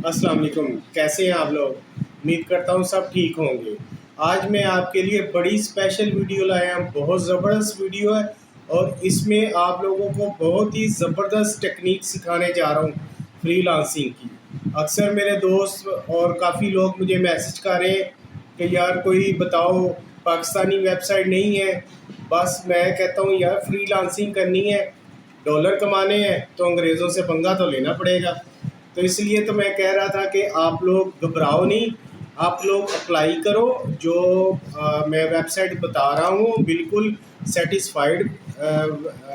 अस्सलाम वालेकुम। कैसे हैं आप लोग? उम्मीद करता हूँ सब ठीक होंगे। आज मैं आपके लिए बड़ी स्पेशल वीडियो लाया हूँ। बहुत ज़बरदस्त वीडियो है और इसमें आप लोगों को बहुत ही ज़बरदस्त टेक्निक सिखाने जा रहा हूँ फ्रीलांसिंग की। अक्सर मेरे दोस्त और काफ़ी लोग मुझे मैसेज कर रहे हैं कि यार कोई बताओ, पाकिस्तानी वेबसाइट नहीं है। बस मैं कहता हूँ यार, फ्रीलांसिंग करनी है, डॉलर कमाने हैं तो अंग्रेज़ों से पंगा तो लेना पड़ेगा। तो इसलिए तो मैं कह रहा था कि आप लोग घबराओ नहीं, आप लोग अप्लाई करो। जो मैं वेबसाइट बता रहा हूँ बिल्कुल सेटिस्फाइड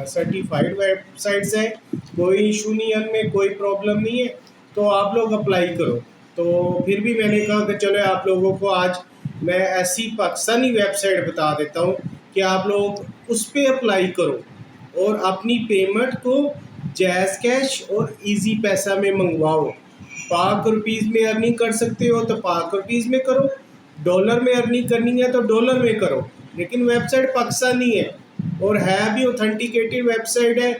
सर्टिफाइड वेबसाइट्स हैं। कोई इशू नहीं है, उनमें कोई प्रॉब्लम नहीं है। तो आप लोग अप्लाई करो। तो फिर भी मैंने कहा कि चलो आप लोगों को आज मैं ऐसी पाकिस्तानी वेबसाइट बता देता हूँ कि आप लोग उस पर अप्लाई करो और अपनी पेमेंट को जैज़ कैश और इजी पैसा में मंगवाओ। पाक रुपीज़ में अर्निंग कर सकते हो तो पाक रुपीज़ में करो, डॉलर में अर्निंग करनी है तो डॉलर में करो। लेकिन वेबसाइट पाकिस्तानी है और है भी ऑथेंटिकेटेड वेबसाइट है।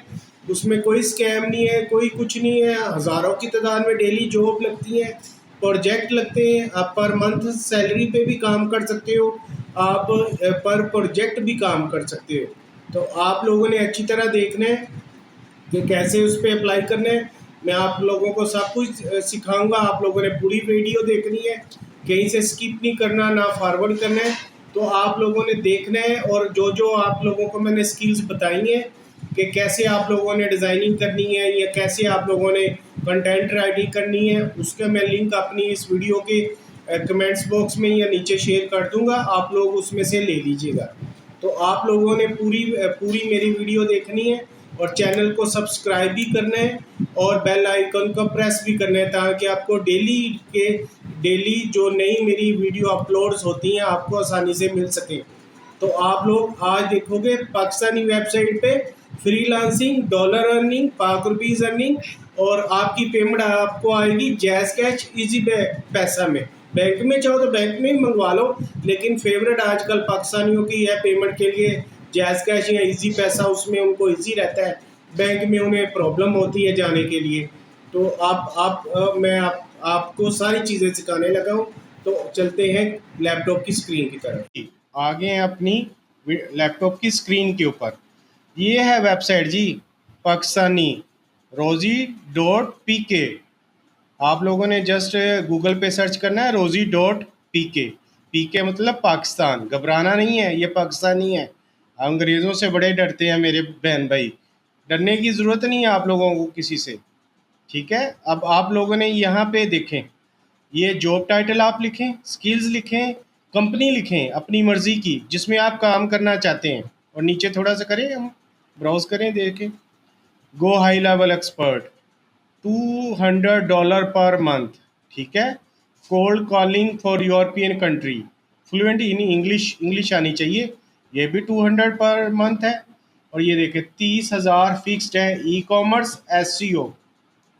उसमें कोई स्कैम नहीं है, कोई कुछ नहीं है। हज़ारों की तादाद में डेली जॉब लगती है, प्रोजेक्ट लगते हैं। आप पर मंथ सैलरी पे भी काम कर सकते हो, आप पर प्रोजेक्ट भी काम कर सकते हो। तो आप लोगों ने अच्छी तरह देखना है कि कैसे उस पर अप्लाई करना है। मैं आप लोगों को सब कुछ सिखाऊंगा। आप लोगों ने पूरी वीडियो देखनी है, कहीं से स्किप नहीं करना, ना फॉरवर्ड करना है। तो आप लोगों ने देखना है और जो जो आप लोगों को मैंने स्किल्स बताई हैं कि कैसे आप लोगों ने डिज़ाइनिंग करनी है या कैसे आप लोगों ने कंटेंट राइटिंग करनी है, उसका मैं लिंक अपनी इस वीडियो के कमेंट्स बॉक्स में या नीचे शेयर कर दूंगा। आप लोग उसमें से ले लीजिएगा। तो आप लोगों ने पूरी पूरी मेरी वीडियो देखनी है और चैनल को सब्सक्राइब भी करना है और बेल आइकन को प्रेस भी करना है, ताकि आपको डेली जो नई मेरी वीडियो अपलोड्स होती हैं आपको आसानी से मिल सके। तो आप लोग आज देखोगे पाकिस्तानी वेबसाइट पे फ्रीलांसिंग, डॉलर अर्निंग, पाक रुपीज़ अर्निंग, और आपकी पेमेंट आपको आएगी जैज़ कैश इजी पैसा में। बैंक में चाहो तो बैंक में ही मंगवा लो, लेकिन फेवरेट आजकल पाकिस्तानियों की है पेमेंट के लिए जैज़ कैश या इजी पैसा। उसमें उनको इजी रहता है, बैंक में उन्हें प्रॉब्लम होती है जाने के लिए। तो मैं आपको सारी चीज़ें सिखाने लगा हूँ। तो चलते हैं लैपटॉप की स्क्रीन की तरफ। आगे हैं अपनी लैपटॉप की स्क्रीन के ऊपर। ये है वेबसाइट जी, पाकिस्तानी rozi.pk। आप लोगों ने जस्ट गूगल पे सर्च करना है rozi.pk। पीके मतलब पाकिस्तान। घबराना नहीं है, ये पाकिस्तानी है। अंग्रेज़ों से बड़े डरते हैं मेरे बहन भाई, डरने की ज़रूरत नहीं है आप लोगों को किसी से। ठीक है, अब आप लोगों ने यहाँ पे देखें, ये जॉब टाइटल आप लिखें, स्किल्स लिखें, कंपनी लिखें अपनी मर्ज़ी की जिसमें आप काम करना चाहते हैं, और नीचे थोड़ा सा करें, हम ब्राउज़ करें, देखें। Go high level expert, $200 per month. ठीक है, cold calling for European country, fluent in English, English आनी चाहिए, ये भी 200 पर मंथ है। और ये देखें 30,000 फिक्स्ड है। E commerce SEO।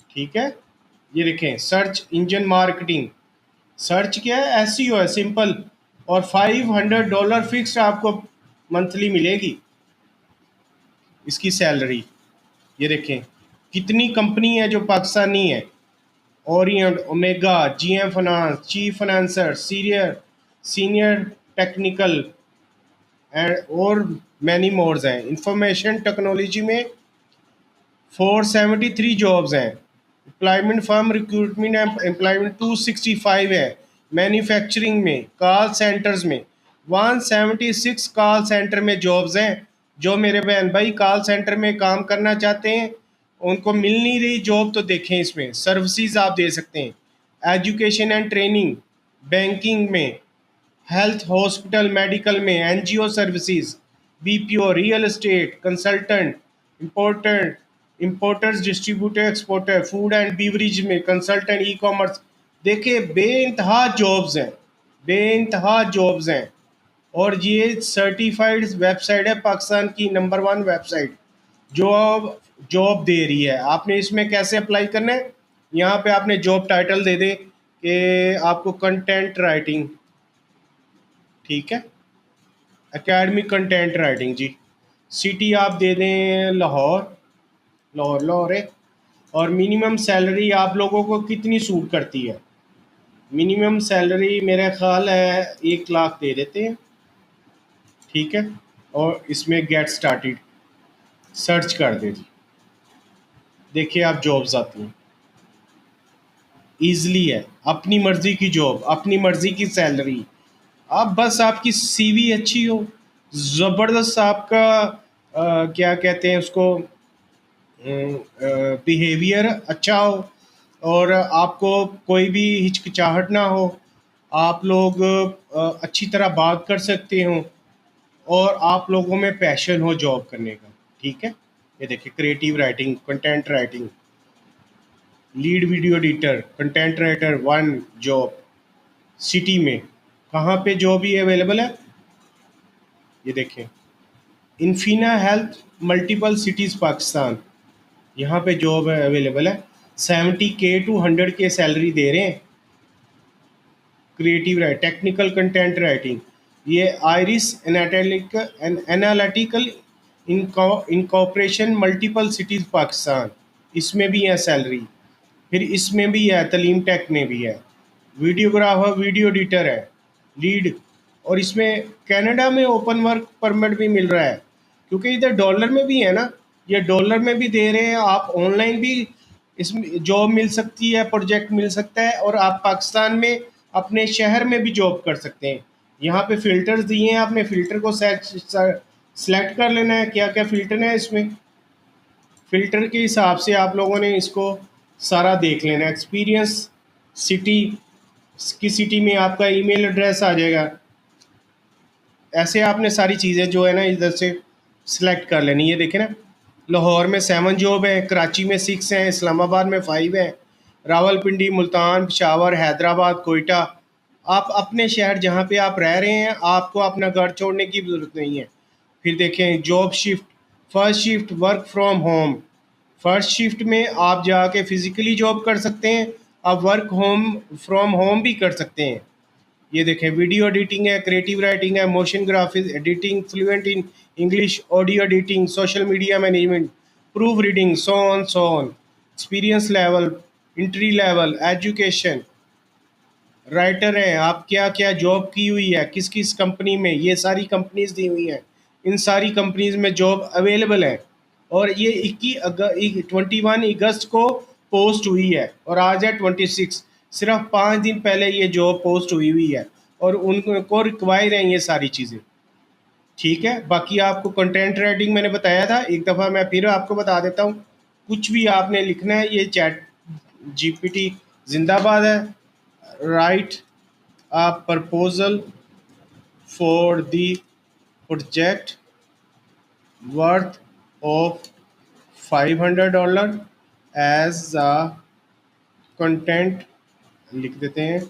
ठीक है, ये देखें सर्च इंजन मार्केटिंग, सर्च क्या है, SEO है, सिंपल। और $500 फिक्स्ड आपको मंथली मिलेगी इसकी सैलरी। ये देखें कितनी कंपनी है जो पाकिस्तानी है। Orient, Omega, GM finance, chief financer, senior technical and और मैनी मोर्स हैं। इंफॉर्मेशन टेक्नोलॉजी में 473 जॉब्स हैं। एम्प्लॉयमेंट फर्म रिक्रूटमेंट एम्प्लॉयमेंट 265 है। मैन्युफैक्चरिंग में, कॉल सेंटर्स में 176 कॉल सेंटर में जॉब्स हैं। जो मेरे बहन भाई कॉल सेंटर में काम करना चाहते हैं, उनको मिल नहीं रही जॉब, तो देखें इसमें सर्विसेज आप दे सकते हैं। एजुकेशन एंड ट्रेनिंग, बैंकिंग में, हेल्थ, हॉस्पिटल, मेडिकल में, NGO services, BPO, real estate consultant, important, importers, distributor, exporter, food and beverage में कंसल्टेंट, ई कॉमर्स। देखिए बेइंतहा जॉब्स हैं, बेइंतहा जॉब्स हैं। और ये सर्टिफाइड वेबसाइट है, पाकिस्तान की नंबर 1 वेबसाइट जो जॉब दे रही है। आपने इसमें कैसे अप्लाई करना है, यहाँ पे आपने जॉब टाइटल दे दें कि आपको कंटेंट राइटिंग, ठीक है, एकेडमिक कंटेंट राइटिंग जी। सिटी आप दे दें लाहौर, लाहौर है। और मिनिमम सैलरी आप लोगों को कितनी सूट करती है? मिनिमम सैलरी मेरा ख्याल है 1 लाख दे देते हैं, ठीक है। और इसमें गेट स्टार्टेड सर्च कर दे जी, देखिए आप जॉब्स आती हैं, ईजली है, अपनी मर्ज़ी की जॉब, अपनी मर्ज़ी की सैलरी। आप बस आपकी सीवी अच्छी हो, ज़बरदस्त आपका क्या कहते हैं उसको, बिहेवियर अच्छा हो, और आपको कोई भी हिचकिचाहट ना हो, आप लोग अच्छी तरह बात कर सकते हो, और आप लोगों में पैशन हो जॉब करने का, ठीक है। ये देखिए creative writing, content writing, lead video editor, content writer 1 job, city में कहाँ पे जॉब ही अवेलेबल है, ये देखें, इन्फिना हेल्थ मल्टीपल सिटीज़ पाकिस्तान, यहाँ पे जॉब अवेलेबल है। 70K to 100K सैलरी दे रहे हैं। Creative write, technical content writing, ये Iris analytical incorporation multiple cities Pakistan, इसमें भी है सैलरी। फिर इसमें भी है, तलीम टेक में भी है, वीडियोग्राफर वीडियो एडिटर है, लीड। और इसमें कनाडा में ओपन वर्क परमिट भी मिल रहा है, क्योंकि इधर डॉलर में भी है ना, ये डॉलर में भी दे रहे हैं। आप ऑनलाइन भी इसमें जॉब मिल सकती है, प्रोजेक्ट मिल सकता है, और आप पाकिस्तान में अपने शहर में भी जॉब कर सकते हैं। यहाँ पे फ़िल्टर्स दिए हैं, आपने फ़िल्टर को सेलेक्ट कर लेना है, क्या क्या फ़िल्टर है इसमें। फ़िल्टर के हिसाब से आप लोगों ने इसको सारा देख लेना है। एक्सपीरियंस, सिटी, किस सिटी में आपका ईमेल एड्रेस आ जाएगा, ऐसे आपने सारी चीज़ें जो है ना इधर से सिलेक्ट कर लेनी। ये देखें ना, लाहौर में 7 जॉब है, कराची में 6 हैं, इस्लामाबाद में 5 हैं, रावलपिंडी, मुल्तान, पेशावर, हैदराबाद, कोयटा। आप अपने शहर जहाँ पे आप रह रहे हैं, आपको अपना घर छोड़ने की ज़रूरत नहीं है। फिर देखें job shift, first shift work from home, first shift में आप जाके फिज़िकली जॉब कर सकते हैं, आप वर्क होम फ्रॉम होम भी कर सकते हैं। ये देखें वीडियो एडिटिंग है, क्रिएटिव राइटिंग है, motion graphics editing, fluent in English, audio editing, social media management, proof reading, so on, experience level, entry level, education, writer हैं, आप क्या क्या जॉब की हुई है, किस किस कंपनी में, ये सारी कंपनीज दी हुई हैं, इन सारी कंपनीज में जॉब अवेलेबल है। और ये 21 अगस्त को पोस्ट हुई है, और आज है 26, सिर्फ 5 दिन पहले ये जॉब पोस्ट हुई है, और उनको रिक्वायर है ये सारी चीज़ें, ठीक है। बाकी आपको कंटेंट राइटिंग मैंने बताया था, एक दफ़ा मैं फिर आपको बता देता हूँ। कुछ भी आपने लिखना है, ये चैट जीपीटी जिंदाबाद है। Right a proposal for the project worth of $500 as a content, लिख देते हैं,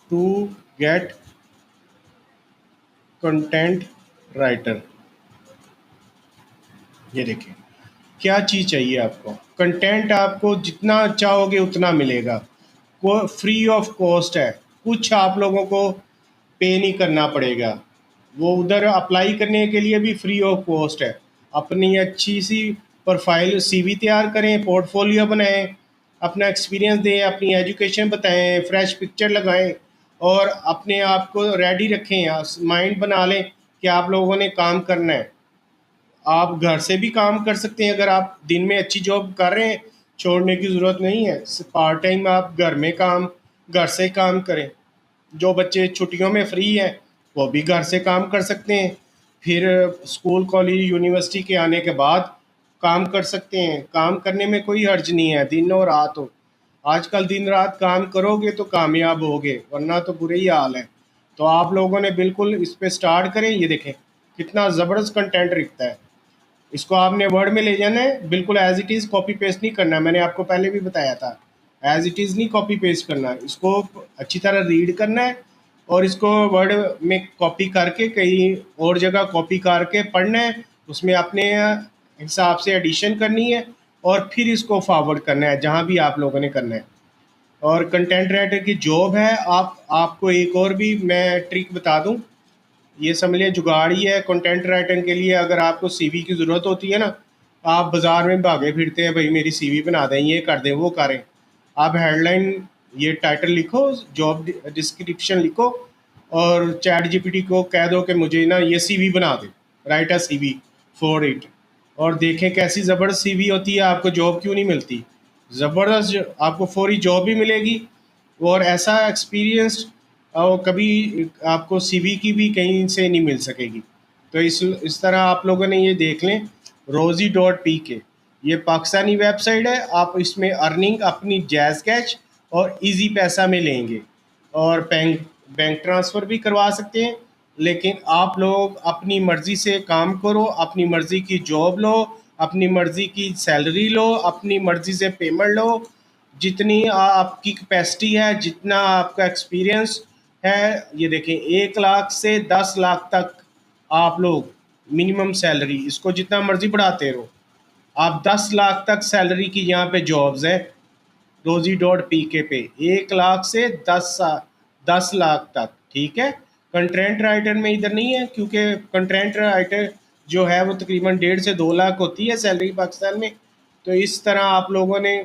to get content writer। ये देखिए क्या चीज़ चाहिए आपको, कंटेंट आपको जितना चाहोगे उतना मिलेगा, को फ्री ऑफ कॉस्ट है, कुछ आप लोगों को पे नहीं करना पड़ेगा। वो उधर अप्लाई करने के लिए भी फ्री ऑफ कॉस्ट है। अपनी अच्छी सी प्रोफाइल सीवी तैयार करें, पोर्टफोलियो बनाएं, अपना एक्सपीरियंस दें, अपनी एजुकेशन बताएं, फ्रेश पिक्चर लगाएं, और अपने आप को रेडी रखें, माइंड बना लें कि आप लोगों ने काम करना है। आप घर से भी काम कर सकते हैं, अगर आप दिन में अच्छी जॉब कर रहे हैं, छोड़ने की ज़रूरत नहीं है। पार्ट टाइम आप घर में काम, घर से काम करें। जो बच्चे छुट्टियों में फ्री हैं वो भी घर से काम कर सकते हैं, फिर स्कूल कॉलेज यूनिवर्सिटी के आने के बाद काम कर सकते हैं। काम करने में कोई हर्ज नहीं है, दिन और रात हो। आजकल दिन रात काम करोगे तो कामयाब होगे, वरना तो बुरे ही हाल है। तो आप लोगों ने बिल्कुल इस पे स्टार्ट करें। ये देखें कितना ज़बरदस्त कंटेंट लिखता है। इसको आपने वर्ड में ले जाना है, बिल्कुल as it is, copy paste नहीं करना। मैंने आपको पहले भी बताया था, एज इट इज़ नहीं कॉपी पेस्ट करना, इसको अच्छी तरह रीड करना है, और इसको वर्ड में कॉपी करके कहीं और जगह कॉपी करके पढ़ना है, उसमें अपने हिसाब से एडिशन करनी है, और फिर इसको फॉरवर्ड करना है जहाँ भी आप लोगों ने करना है। और कंटेंट राइटर की जॉब है, आपको एक और भी मैं ट्रिक बता दूं, ये समझ लिया जुगाड़ ही है कंटेंट राइटर के लिए। अगर आपको सीवी की ज़रूरत होती है ना, आप बाज़ार में भागे फिरते हैं, भाई मेरी सीवी बना दें, ये कर दें, वो करें। आप हेडलाइन, ये टाइटल लिखो, जॉब डिस्क्रिप्शन लिखो और चैट जीपीटी को कह दो कि मुझे ना ये सीवी बना दे, write a CV for it, और देखें कैसी ज़बरदस्त सीवी होती है। आपको जॉब क्यों नहीं मिलती? ज़बरदस्त आपको फौरी जॉब भी मिलेगी और ऐसा एक्सपीरियंस और कभी आपको सीवी की भी कहीं से नहीं मिल सकेगी। तो इस तरह आप लोगों ने ये देख लें, rosie.pk, ये पाकिस्तानी वेबसाइट है। आप इसमें अर्निंग अपनी जैज़ कैश और इजी पैसा में लेंगे और बैंक बैंक ट्रांसफ़र भी करवा सकते हैं। लेकिन आप लोग अपनी मर्ज़ी से काम करो, अपनी मर्ज़ी की जॉब लो, अपनी मर्ज़ी की सैलरी लो, अपनी मर्ज़ी से पेमेंट लो, जितनी आपकी कैपेसिटी है, जितना आपका एक्सपीरियंस है। ये देखें, 1 लाख से 10 लाख तक आप लोग मिनिमम सैलरी, इसको जितना मर्जी बढ़ाते रहो। आप 10 लाख तक सैलरी की यहाँ पे जॉब्स हैं rosie.pk पे, 1 लाख से 10 लाख तक, ठीक है। कंटेंट राइटर में इधर नहीं है, क्योंकि कंटेंट राइटर जो है वो तकरीबन 1.5 से 2 लाख होती है सैलरी पाकिस्तान में। तो इस तरह आप लोगों ने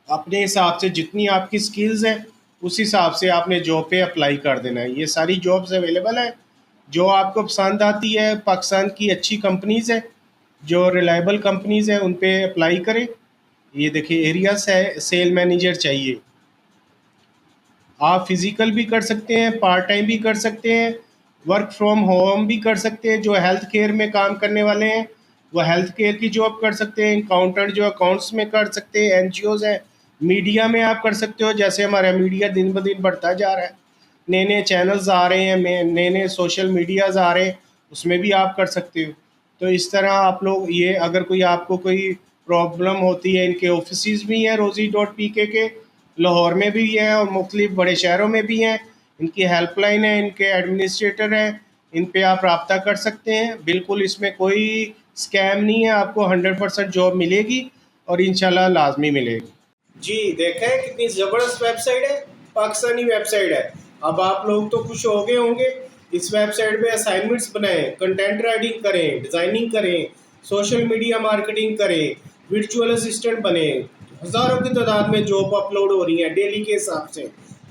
अपने हिसाब से जितनी आपकी स्किल्स हैं उस हिसाब से आपने जॉब पे अप्लाई कर देना है। ये सारी जॉब्स अवेलेबल हैं, जो आपको पसंद आती है, पाकिस्तान की अच्छी कंपनीज़ हैं, जो रिलायबल कंपनीज़ हैं, उन पे अप्लाई करें। ये देखिए, एरिया से सेल मैनेजर चाहिए। आप फिज़िकल भी कर सकते हैं, पार्ट टाइम भी कर सकते हैं, वर्क फ्रॉम होम भी कर सकते हैं। जो हेल्थ केयर में काम करने वाले हैं वो हेल्थ केयर की जॉब कर सकते हैं, अकाउंटेंट जो अकाउंट्स में कर सकते हैं, एनजीओज़ हैं, मीडिया में आप कर सकते हो। जैसे हमारा मीडिया दिन ब दिन बढ़ता जा रहा है, नए नए चैनल्स आ रहे हैं, नए नए सोशल मीडियाज़ आ रहे हैं, उसमें भी आप कर सकते हो। तो इस तरह आप लोग ये, अगर कोई आपको कोई प्रॉब्लम होती है, इनके ऑफिस भी हैं rosie.pk के, लाहौर में भी हैं और मुख्तलिफ बड़े शहरों में भी हैं। इनकी हेल्पलाइन है, इनके एडमिनिस्ट्रेटर हैं, इन पे आप रब्ता कर सकते हैं। बिल्कुल इसमें कोई स्कैम नहीं है, आपको 100% जॉब मिलेगी और इंशाल्लाह लाजमी मिलेगी। जी, देखा है कितनी ज़बरदस्त वेबसाइट है, पाकिस्तानी वेबसाइट है। अब आप लोग तो खुश हो गए होंगे। इस वेबसाइट पे असाइनमेंट्स बनाएं, कंटेंट राइटिंग करें, डिज़ाइनिंग करें, सोशल मीडिया मार्केटिंग करें, वर्चुअल असिस्टेंट बने। हज़ारों की तादाद में जॉब अपलोड हो रही है डेली के हिसाब से।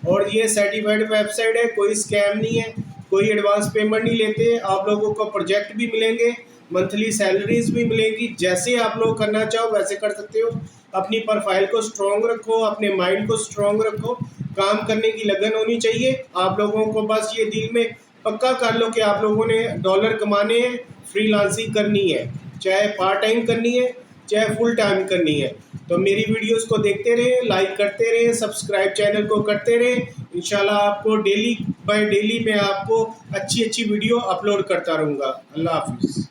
और ये सर्टिफाइड वेबसाइट है, कोई स्कैम नहीं है, कोई एडवांस पेमेंट नहीं लेते। आप लोगों को प्रोजेक्ट भी मिलेंगे, मंथली सैलरीज भी मिलेंगी। जैसे आप लोग करना चाहो वैसे कर सकते हो। अपनी प्रोफाइल को स्ट्रॉन्ग रखो, अपने माइंड को स्ट्रॉन्ग रखो, काम करने की लगन होनी चाहिए। आप लोगों को बस ये दिल में पक्का कर लो कि आप लोगों ने डॉलर कमाने हैं, फ्रीलांसिंग करनी है, चाहे पार्ट टाइम करनी है, चाहे फुल टाइम करनी है। तो मेरी वीडियोस को देखते रहें, लाइक करते रहें, सब्सक्राइब चैनल को करते रहें। इंशाल्लाह आपको डेली बाय डेली मैं आपको अच्छी अच्छी वीडियो अपलोड करता रहूँगा। अल्लाह हाफिज़।